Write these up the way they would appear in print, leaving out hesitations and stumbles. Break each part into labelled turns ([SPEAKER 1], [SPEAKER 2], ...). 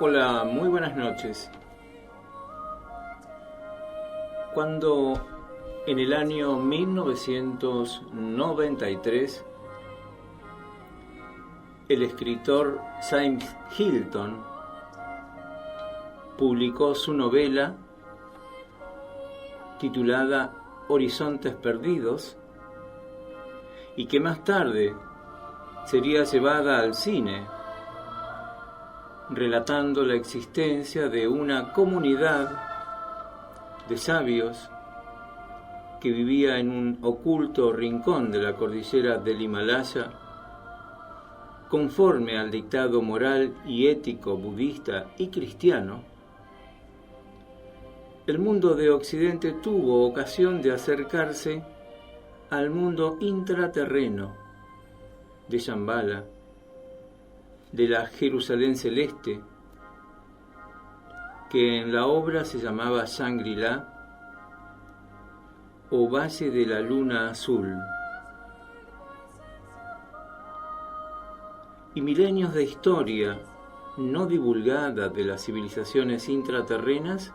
[SPEAKER 1] Hola, muy buenas noches. Cuando en el año 1993 el escritor James Hilton publicó su novela titulada Horizontes Perdidos y que más tarde sería llevada al cine, relatando la existencia de una comunidad de sabios que vivía en un oculto rincón de la cordillera del Himalaya, conforme al dictado moral y ético budista y cristiano. El mundo de Occidente tuvo ocasión de acercarse al mundo intraterreno de Shambhala, de la Jerusalén celeste, que en la obra se llamaba Shangri-La o Valle de la Luna Azul. Y milenios de historia no divulgada de las civilizaciones intraterrenas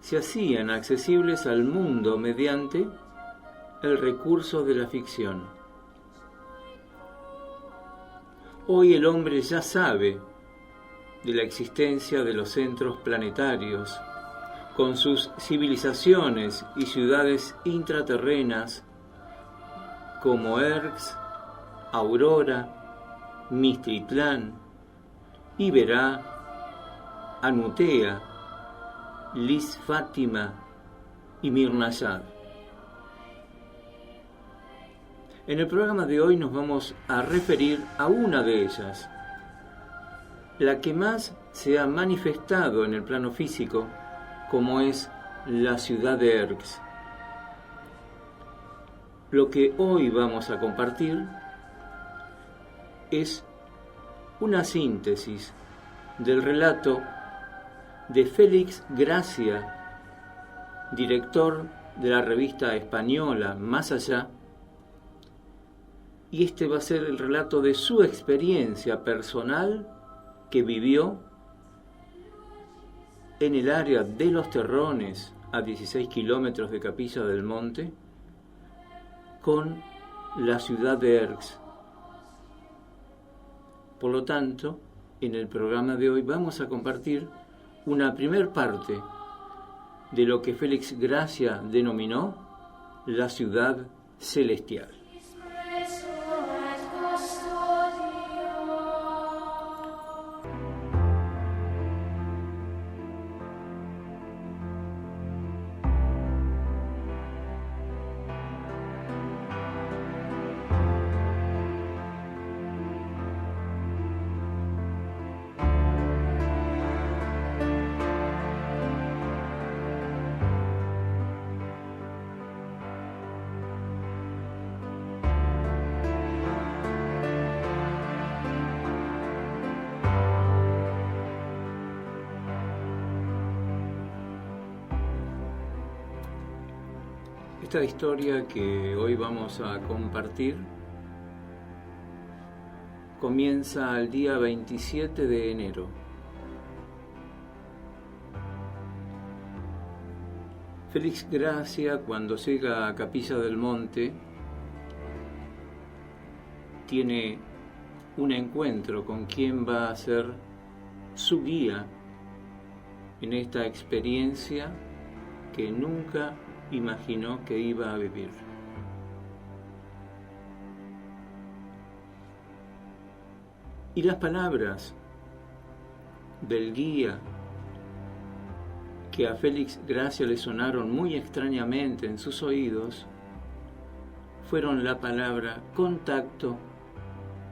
[SPEAKER 1] se hacían accesibles al mundo mediante el recurso de la ficción. Hoy el hombre ya sabe de la existencia de los centros planetarios, con sus civilizaciones y ciudades intraterrenas como Erx, Aurora, Mistitlán, Iberá, Anutea, Lis Fátima y Mirnayad. En el programa de hoy nos vamos a referir a una de ellas, la que más se ha manifestado en el plano físico, como es la ciudad de Erx. Lo que hoy vamos a compartir es una síntesis del relato de Félix Gracia, director de la revista española Más Allá, y este va a ser el relato de su experiencia personal que vivió en el área de Los Terrones, a 16 kilómetros de Capilla del Monte, con la ciudad de Erx. Por lo tanto, en el programa de hoy vamos a compartir una primer parte de lo que Félix Gracia denominó la ciudad celestial. Esta historia que hoy vamos a compartir comienza el día 27 de enero. Félix Gracia, cuando llega a Capilla del Monte, tiene un encuentro con quien va a ser su guía en esta experiencia que nunca imaginó que iba a vivir. Y las palabras del guía, que a Félix Gracia le sonaron muy extrañamente en sus oídos, fueron la palabra contacto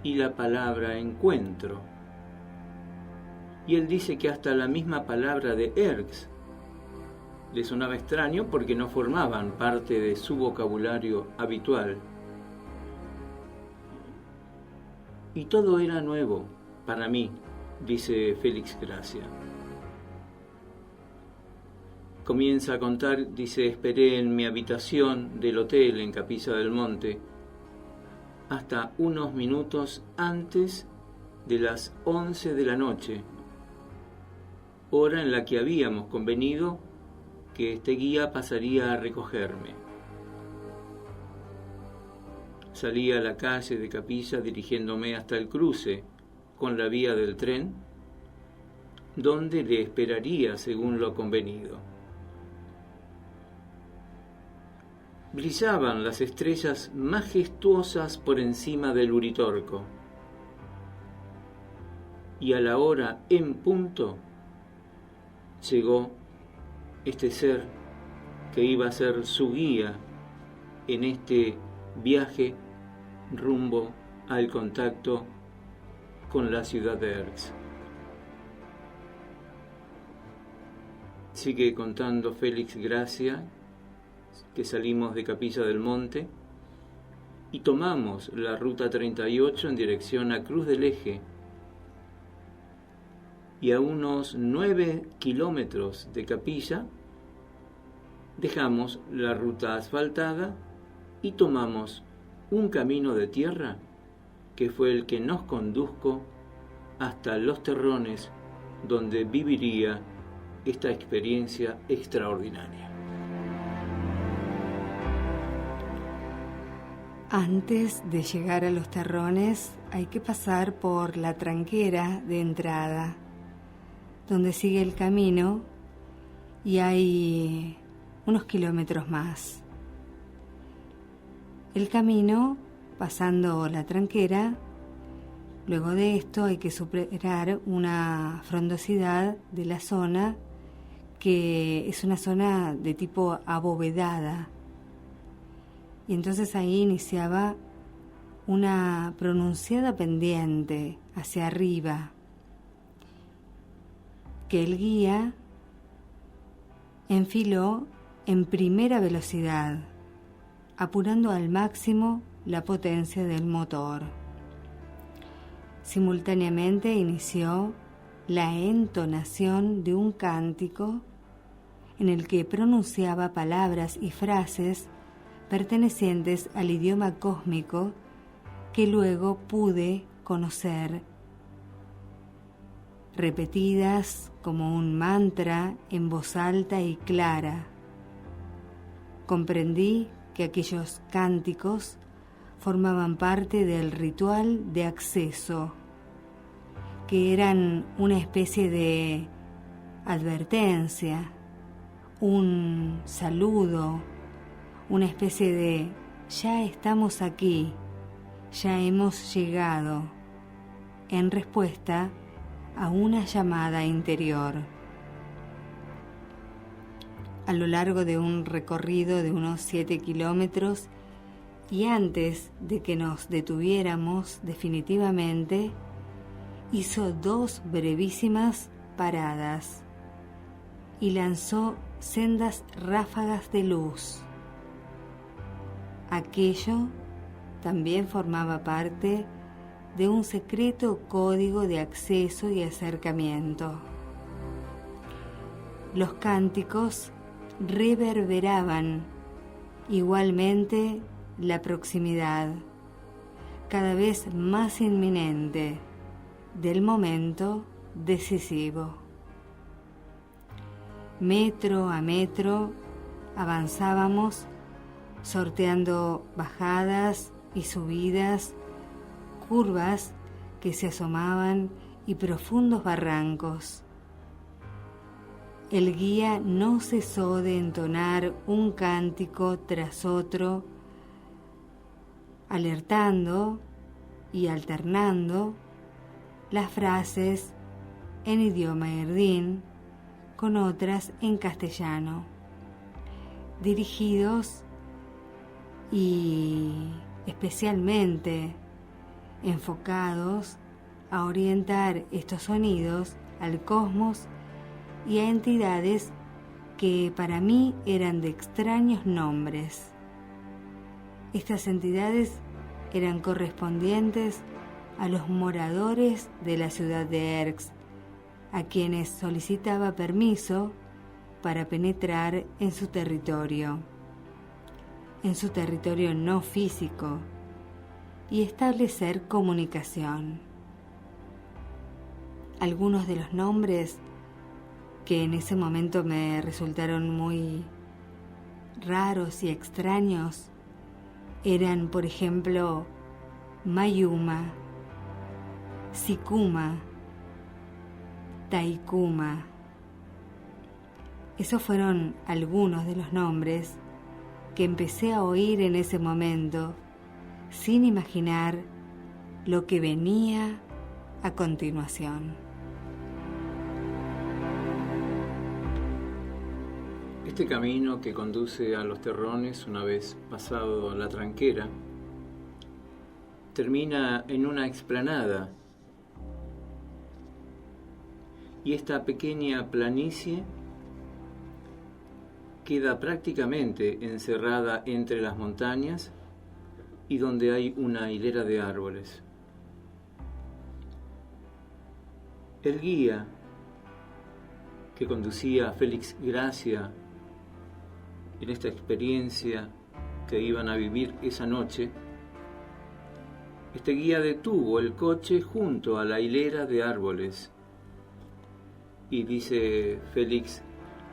[SPEAKER 1] y la palabra encuentro. Y él dice que hasta la misma palabra de Erx le sonaba extraño porque no formaban parte de su vocabulario habitual. Y todo era nuevo para mí, dice Félix Gracia. Comienza a contar, dice, esperé en mi habitación del hotel en Capilla del Monte hasta unos minutos antes de las 11 de la noche hora en la que habíamos convenido que este guía pasaría a recogerme. Salí a la calle de Capilla dirigiéndome hasta el cruce con la vía del tren, donde le esperaría según lo convenido. Brillaban las estrellas majestuosas por encima del Uritorco, y a la hora en punto llegó este ser que iba a ser su guía en este viaje rumbo al contacto con la ciudad de Erx. Sigue contando Félix Gracia que salimos de Capilla del Monte y tomamos la ruta 38 en dirección a Cruz del Eje, y a unos 9 kilómetros de Capilla dejamos la ruta asfaltada y tomamos un camino de tierra que fue el que nos condujo hasta Los Terrones, donde viviría esta experiencia extraordinaria.
[SPEAKER 2] Antes de llegar a Los Terrones hay que pasar por la tranquera de entrada, donde sigue el camino y hay unos kilómetros más. El camino, pasando la tranquera, luego de esto hay que superar una frondosidad de la zona, que es una zona de tipo abovedada. Y entonces ahí iniciaba una pronunciada pendiente hacia arriba, que el guía enfiló en primera velocidad, apurando al máximo la potencia del motor. Simultáneamente inició la entonación de un cántico en el que pronunciaba palabras y frases pertenecientes al idioma cósmico que luego pude conocer, repetidas como un mantra en voz alta y clara. Comprendí que aquellos cánticos formaban parte del ritual de acceso, que eran una especie de advertencia, un saludo, una especie de ya estamos aquí, ya hemos llegado, en respuesta a una llamada interior. A lo largo de un recorrido de unos 7 kilómetros y antes de que nos detuviéramos definitivamente, hizo 2 brevísimas paradas y lanzó sendas ráfagas de luz. Aquello también formaba parte de un secreto código de acceso y acercamiento. Los cánticos reverberaban igualmente la proximidad, cada vez más inminente, del momento decisivo. Metro a metro avanzábamos, sorteando bajadas y subidas, curvas que se asomaban y profundos barrancos. El guía no cesó de entonar un cántico tras otro, alertando y alternando las frases en idioma erdín con otras en castellano, dirigidos y especialmente enfocados a orientar estos sonidos al cosmos y a entidades que para mí eran de extraños nombres. Estas entidades eran correspondientes a los moradores de la ciudad de Erx, a quienes solicitaba permiso para penetrar en su territorio no físico, y establecer comunicación. Algunos de los nombres que en ese momento me resultaron muy raros y extraños eran, por ejemplo, Mayuma, Sikuma, Taikuma. Esos fueron algunos de los nombres que empecé a oír en ese momento, sin imaginar lo que venía a continuación.
[SPEAKER 1] Este camino que conduce a los terrones, una vez pasado la tranquera, termina en una explanada, y esta pequeña planicie queda prácticamente encerrada entre las montañas y donde hay una hilera de árboles. El guía que conducía a Félix Gracia en esta experiencia que iban a vivir esa noche, este guía detuvo el coche junto a la hilera de árboles y dice Félix,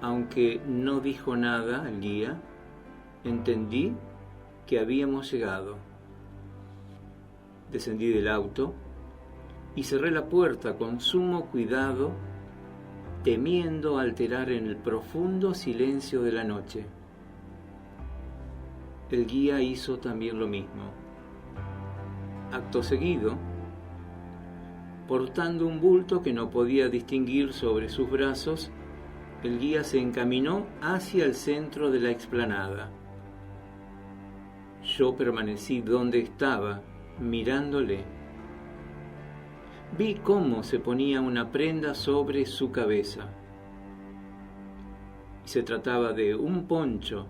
[SPEAKER 1] aunque no dijo nada el guía, entendí que habíamos llegado. Descendí del auto y cerré la puerta con sumo cuidado, temiendo alterar en el profundo silencio de la noche. El guía hizo también lo mismo. Acto seguido, portando un bulto que no podía distinguir sobre sus brazos, el guía se encaminó hacia el centro de la explanada. Yo permanecí donde estaba, mirándole. Vi cómo se ponía una prenda sobre su cabeza. Se trataba de un poncho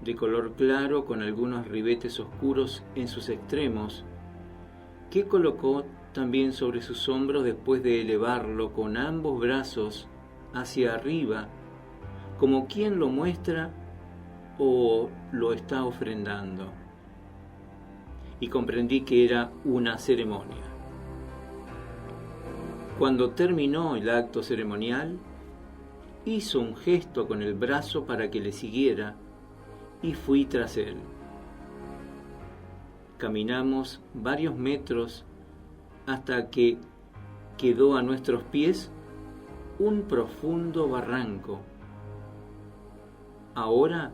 [SPEAKER 1] de color claro con algunos ribetes oscuros en sus extremos, que colocó también sobre sus hombros después de elevarlo con ambos brazos hacia arriba, como quien lo muestra o lo está ofrendando. Y comprendí que era una ceremonia. Cuando terminó el acto ceremonial, hizo un gesto con el brazo para que le siguiera y fui tras él. Caminamos varios metros hasta que quedó a nuestros pies un profundo barranco. Ahora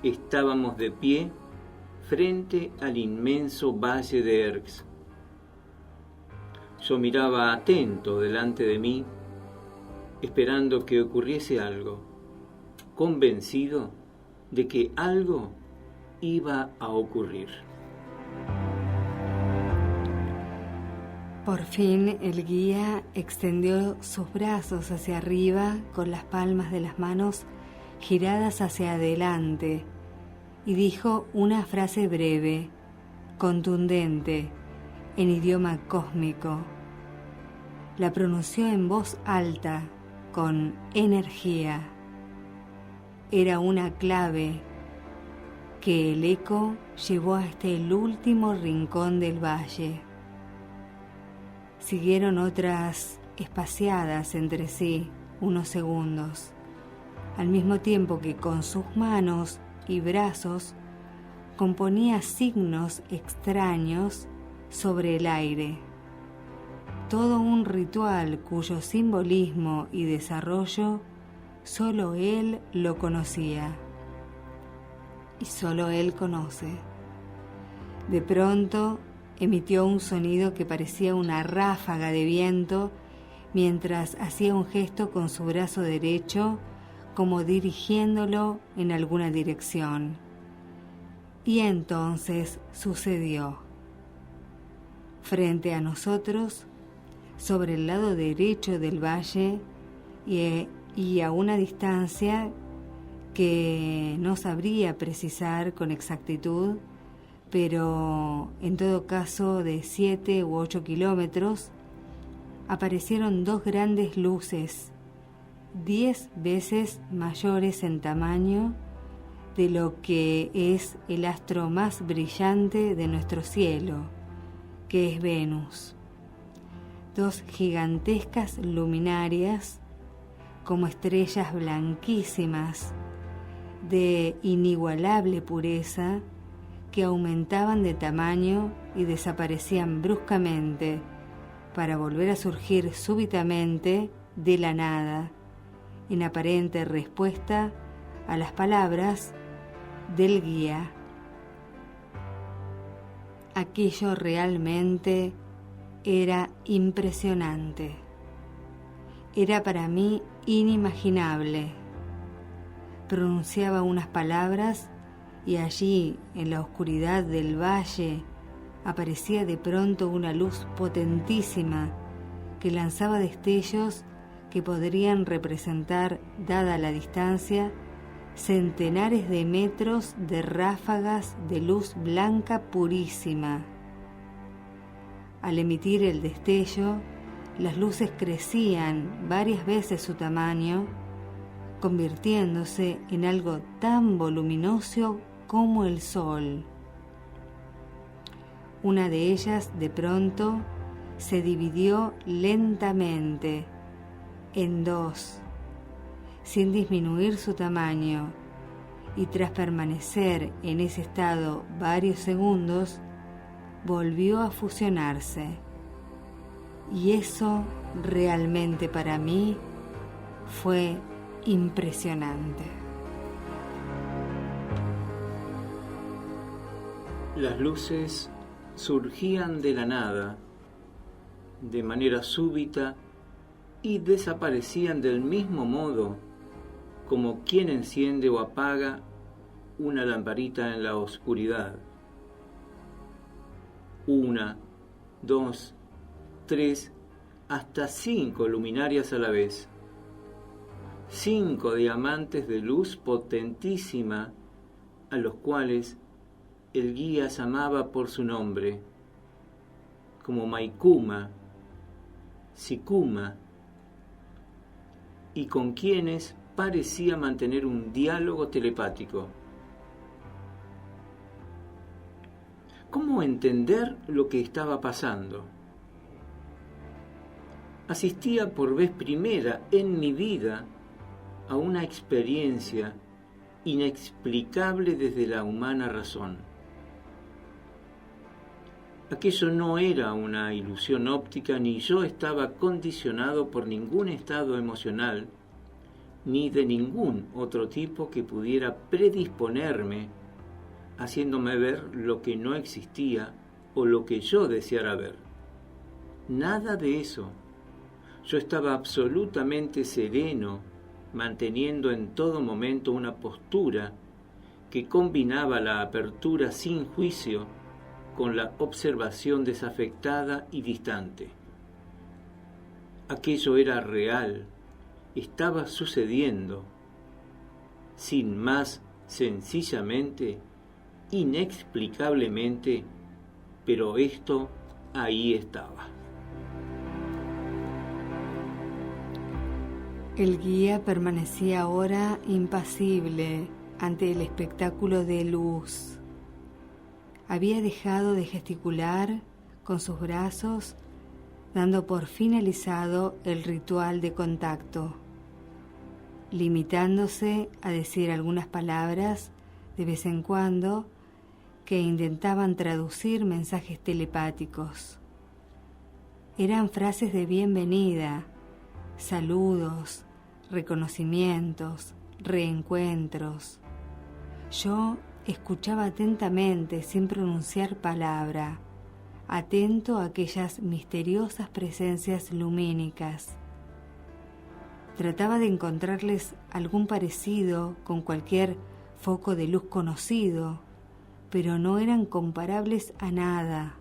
[SPEAKER 1] estábamos de pie frente al inmenso valle de Erx. Yo miraba atento delante de mí, esperando que ocurriese algo, convencido de que algo iba a ocurrir.
[SPEAKER 2] Por fin el guía extendió sus brazos hacia arriba con las palmas de las manos giradas hacia adelante y dijo una frase breve, contundente, en idioma cósmico. La pronunció en voz alta, con energía. Era una clave que el eco llevó hasta el último rincón del valle. Siguieron otras espaciadas entre sí unos segundos, al mismo tiempo que con sus manos y brazos componía signos extraños sobre el aire. Todo un ritual cuyo simbolismo y desarrollo solo él lo conocía. Y solo él conoce. De pronto emitió un sonido que parecía una ráfaga de viento mientras hacía un gesto con su brazo derecho como dirigiéndolo en alguna dirección. Y entonces sucedió. Frente a nosotros, sobre el lado derecho del valle y a una distancia que no sabría precisar con exactitud, pero en todo caso de 7 u 8 kilómetros, aparecieron dos grandes luces, 10 veces mayores en tamaño de lo que es el astro más brillante de nuestro cielo, que es Venus. Dos gigantescas luminarias como estrellas blanquísimas de inigualable pureza que aumentaban de tamaño y desaparecían bruscamente para volver a surgir súbitamente de la nada, en aparente respuesta a las palabras del guía. Aquello realmente era impresionante. Era para mí inimaginable. Pronunciaba unas palabras y allí, en la oscuridad del valle, aparecía de pronto una luz potentísima que lanzaba destellos que podrían representar, dada la distancia, centenares de metros de ráfagas de luz blanca purísima. Al emitir el destello, las luces crecían varias veces su tamaño, convirtiéndose en algo tan voluminoso como el sol. Una de ellas, de pronto, se dividió lentamente en dos, sin disminuir su tamaño, y tras permanecer en ese estado varios segundos, volvió a fusionarse. Y eso realmente para mí fue impresionante.
[SPEAKER 1] Las luces surgían de la nada, de manera súbita, y desaparecían del mismo modo como quien enciende o apaga una lamparita en la oscuridad. 1, 2, 3, hasta 5 luminarias a la vez. 5 diamantes de luz potentísima a los cuales el guía llamaba por su nombre, como Maikuma, Sikuma, y con quienes parecía mantener un diálogo telepático. ¿Cómo entender lo que estaba pasando? Asistía por vez primera en mi vida a una experiencia inexplicable desde la humana razón. Aquello no era una ilusión óptica, ni yo estaba condicionado por ningún estado emocional, ni de ningún otro tipo que pudiera predisponerme, haciéndome ver lo que no existía o lo que yo deseara ver. Nada de eso. Yo estaba absolutamente sereno, manteniendo en todo momento una postura que combinaba la apertura sin juicio con la observación desafectada y distante. Aquello era real, estaba sucediendo, sin más, sencillamente, inexplicablemente, pero esto ahí estaba.
[SPEAKER 2] El guía permanecía ahora impasible ante el espectáculo de luz. Había dejado de gesticular con sus brazos, dando por finalizado el ritual de contacto, limitándose a decir algunas palabras de vez en cuando que intentaban traducir mensajes telepáticos. Eran frases de bienvenida, saludos, reconocimientos, reencuentros. Yo escuchaba atentamente, sin pronunciar palabra, atento a aquellas misteriosas presencias lumínicas. Trataba de encontrarles algún parecido con cualquier foco de luz conocido, pero no eran comparables a nada.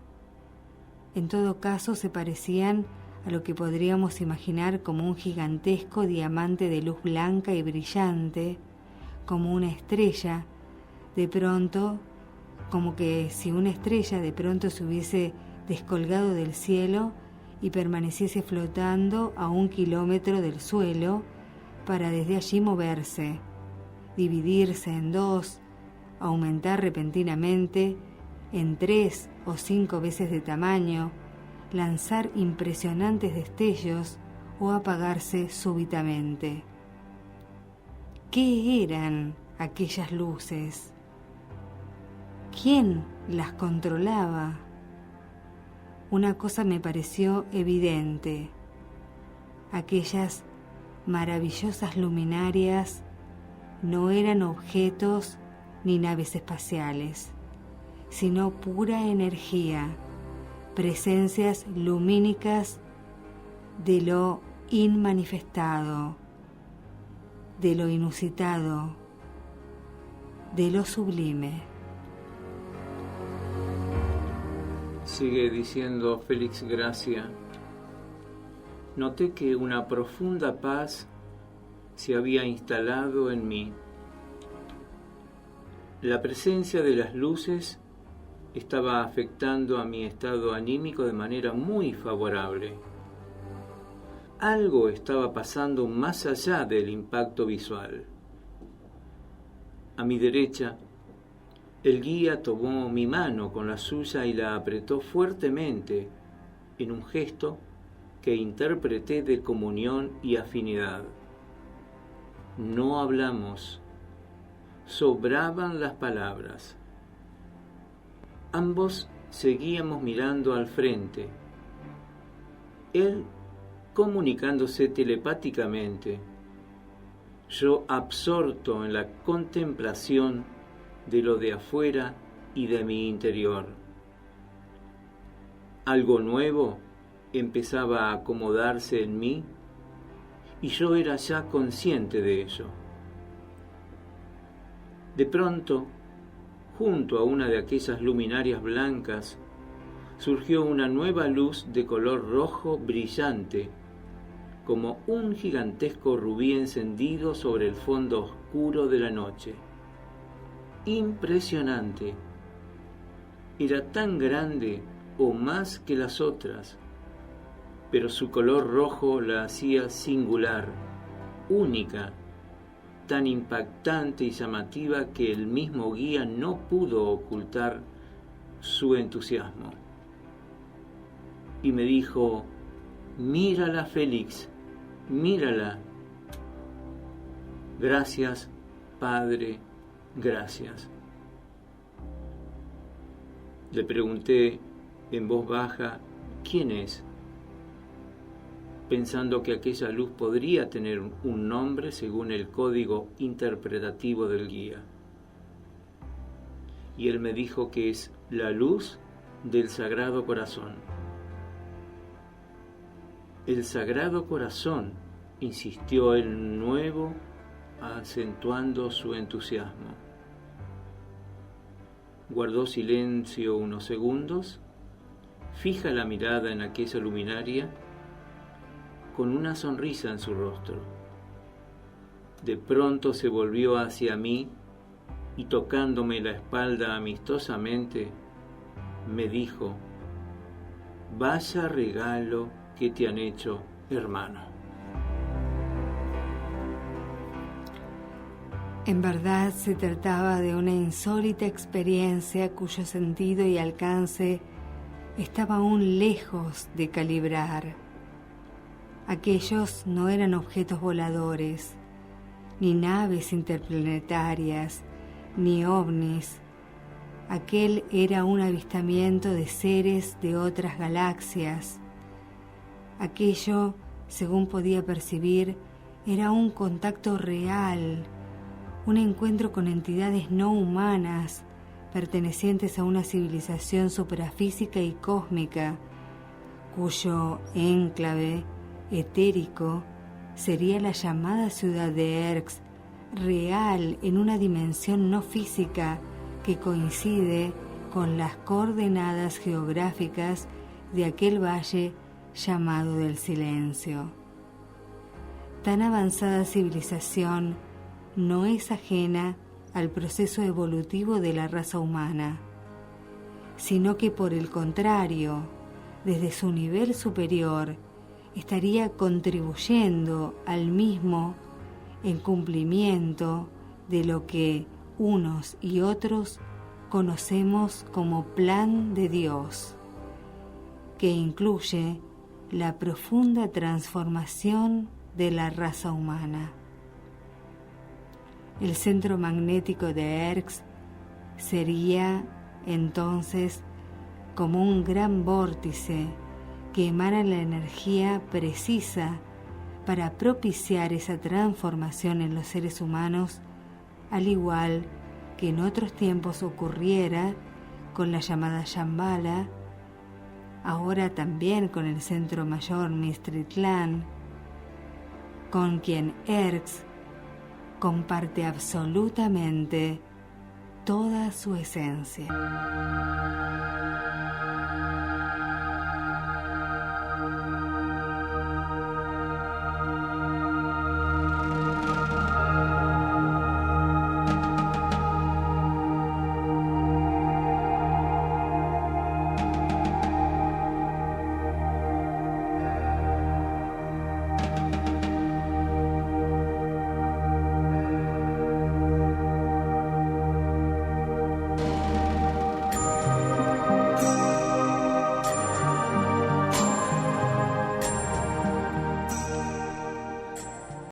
[SPEAKER 2] En todo caso, se parecían a lo que podríamos imaginar como un gigantesco diamante de luz blanca y brillante, como una estrella, de pronto, como que si una estrella de pronto se hubiese descolgado del cielo y permaneciese flotando a 1 kilómetro del suelo para desde allí moverse, dividirse en 2, aumentar repentinamente en 3 o 5 veces de tamaño, lanzar impresionantes destellos o apagarse súbitamente. ¿Qué eran aquellas luces? ¿Quién las controlaba? Una cosa me pareció evidente. Aquellas maravillosas luminarias no eran objetos ni naves espaciales, sino pura energía, presencias lumínicas de lo inmanifestado, de lo inusitado, de lo sublime.
[SPEAKER 1] Sigue diciendo Félix Gracia: noté que una profunda paz se había instalado en mí. La presencia de las luces estaba afectando a mi estado anímico de manera muy favorable. Algo estaba pasando más allá del impacto visual. A mi derecha, el guía tomó mi mano con la suya y la apretó fuertemente en un gesto que interpreté de comunión y afinidad. No hablamos, sobraban las palabras. Ambos seguíamos mirando al frente, él comunicándose telepáticamente, yo absorto en la contemplación de lo de afuera y de mi interior. Algo nuevo empezaba a acomodarse en mí y yo era ya consciente de ello. De pronto, junto a una de aquellas luminarias blancas, surgió una nueva luz de color rojo brillante, como un gigantesco rubí encendido sobre el fondo oscuro de la noche. Impresionante. Era tan grande o más que las otras, pero su color rojo la hacía singular, única, tan impactante y llamativa que el mismo guía no pudo ocultar su entusiasmo. Y me dijo: mírala, Félix, mírala. Gracias, Padre, gracias. Le pregunté en voz baja: ¿quién es?, pensando que aquella luz podría tener un nombre según el código interpretativo del guía. Y él me dijo que es la luz del Sagrado Corazón. El Sagrado Corazón, insistió el nuevo, acentuando su entusiasmo. Guardó silencio unos segundos, fija la mirada en aquella luminaria, con una sonrisa en su rostro. De pronto se volvió hacia mí y, tocándome la espalda amistosamente, me dijo: vaya regalo que te han hecho, hermano.
[SPEAKER 2] En verdad se trataba de una insólita experiencia cuyo sentido y alcance estaba aún lejos de calibrar. Aquellos no eran objetos voladores, ni naves interplanetarias, ni ovnis. Aquel era un avistamiento de seres de otras galaxias. Aquello, según podía percibir, era un contacto real, un encuentro con entidades no humanas, pertenecientes a una civilización suprafísica y cósmica, cuyo enclave etérico sería la llamada ciudad de Erx, real en una dimensión no física que coincide con las coordenadas geográficas de aquel valle llamado del silencio. Tan avanzada civilización no es ajena al proceso evolutivo de la raza humana, sino que por el contrario, desde su nivel superior, estaría contribuyendo al mismo en cumplimiento de lo que unos y otros conocemos como plan de Dios, que incluye la profunda transformación de la raza humana. El centro magnético de Erx sería entonces como un gran vórtice que emana la energía precisa para propiciar esa transformación en los seres humanos, al igual que en otros tiempos ocurriera con la llamada Shambhala, ahora también con el Centro Mayor Mistritlán, con quien Erx comparte absolutamente toda su esencia.